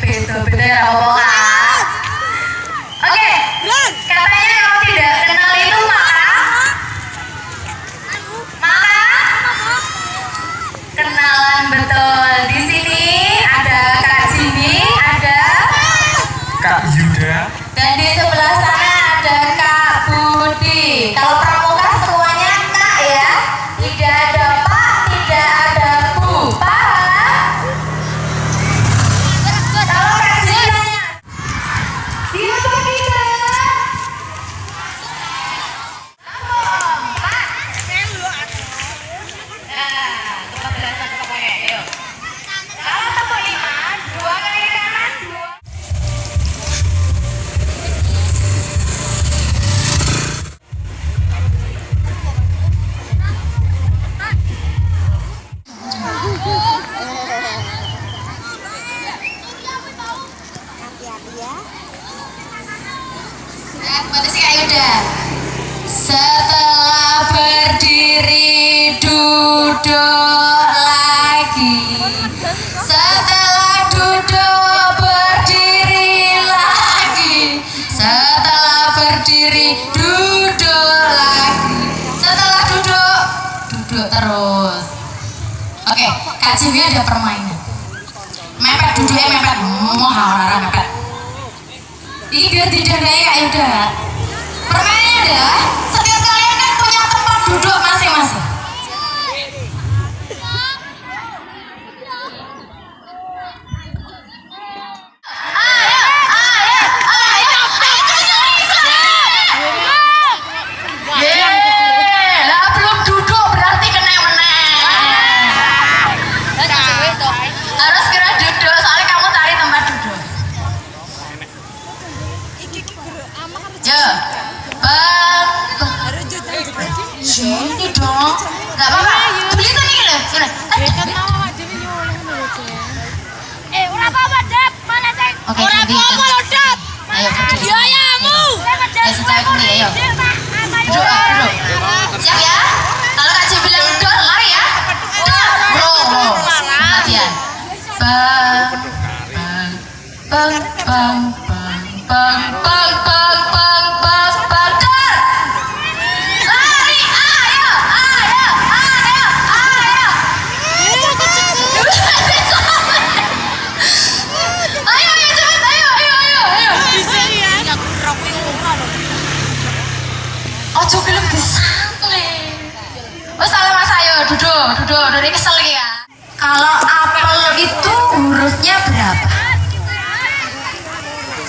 beda-beda ya apa Kak. Oke, katanya kalau tidak kenal itu maka kenalan betul. Di sini ada Kak Jimmy, ada Kak Yuda, dan di sebelah sana ada Kak Budi. Kalau pramuka semuanya Kak ya, tidak ada Pak, tidak ada Bu. Paham? Kalau Kak Jimmy nanya, siapa kita? Setelah berdiri duduk lagi, setelah duduk berdiri lagi, setelah berdiri duduk lagi, setelah duduk duduk terus. Oke, Kak Jimmy ada permainan. Mepet duduknya mepet, orang mepet. Ini biar didandai Kak Yuda. Permainannya adalah setiap kalian kan punya tempat duduk masing-masing. Lah belum duduk berarti kena menang. Harus kira duduk soalnya kamu cari tempat duduk. Ya. Sini dong, nggak apa-apa. Beli tadi gini, sini. Ora apa-apa, Dap. Mana sih? Oke, ora apa-apa lho, Dap. Ayo, berdiri. Ya yamu. Ayo, secara kundi, ayo. Duduk. Siap ya? Kalau Kak Jimmy bilang dor, lari ya. Dor. Latihan. Bang. Ojo film disangkle. Wes salah Mas, ayo duduk ini kesel ya. Kalau apel itu hurufnya berapa?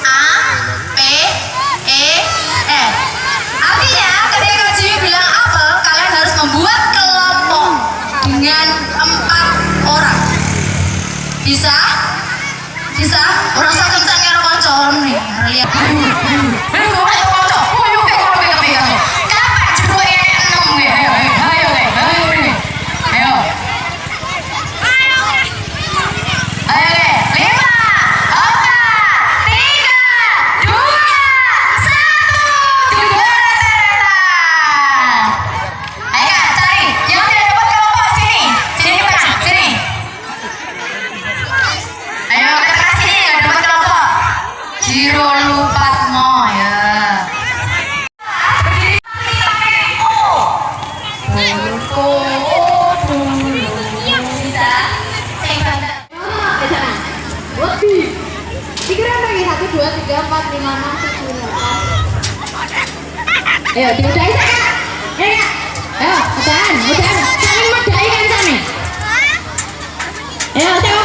A, P, E, F. Artinya ketika Kak Jimmy bilang apel, kalian harus membuat kelompok dengan 4 orang. Bisa? Orang saya kencang karo kancan nih. Lihat. Ayo, dimudai saya Kak. Ayo, mudahan. Saling medai kan sami. Ayo, saya